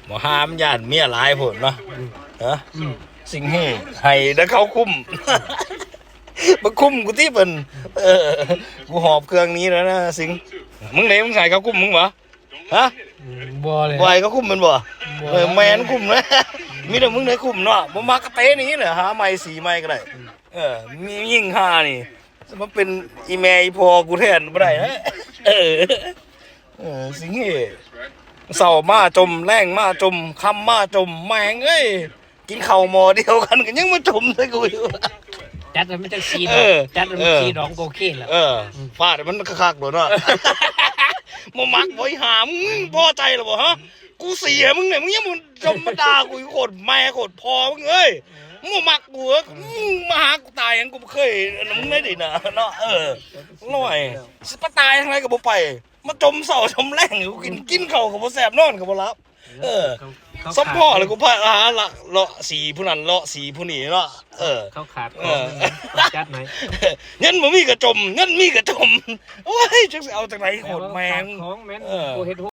บ่ห้ามญาติเมียหลายพุ่นเนาะฮะสิ่งให้แล้วเขาคุ้มมาคุ้มกูที่เป็นกูหอบเครื่องนี้แล้วนะสิงมึงไหนมึงใส่เขาคุ้มมึงวะฮะบ่เลยบ่อยเขาคุ้มมันบ่แมนคุ้มนะมีแต่มึงไหนคุ้มเนาะบ่มากระเตนี้เหรอหาไม้สีไม้ก็ได้มียิ่งห้านี่มันเป็นอีแม่อีพอกูแทนบ่ได้นะสิงเศร้ามาจมแรงมาจมคำมาจมแมงเอ้ยกินข้าวหม้อเดียวกันก็ยังมาจมใส่กูอยู่จัดมันจะซีดจัดมันซีดองโกเก้แล้วฟาดมันคักๆโดนว่ะมามักไว้หามึงพอใจหรอบ่ฮะกูเสียมึงเนี่ยมึงยังมึงจมมาด่ากูโคตรแม่โคตรพอมึงเอ้ยมึงมักกูมาหากูตายยังกูเคยมึงได้ดินะเนาะหน่อยสิปตายทางไหนก็บ่ไปมาจมเสาจมแรงกูกินข้าวก็บ่แซ่บนอนก็บ่หลับซัพพอร์ตเลยกูพาละเลาะสีผู้นั้นเลาะสีผู้นี้เนาะเขาขาดจัดไหมเงินบ่มีกระจมเงินมีกระจมโอ้ยจักสิเอาจากไหนโคตรแมงของแม่นกูเฮ็ด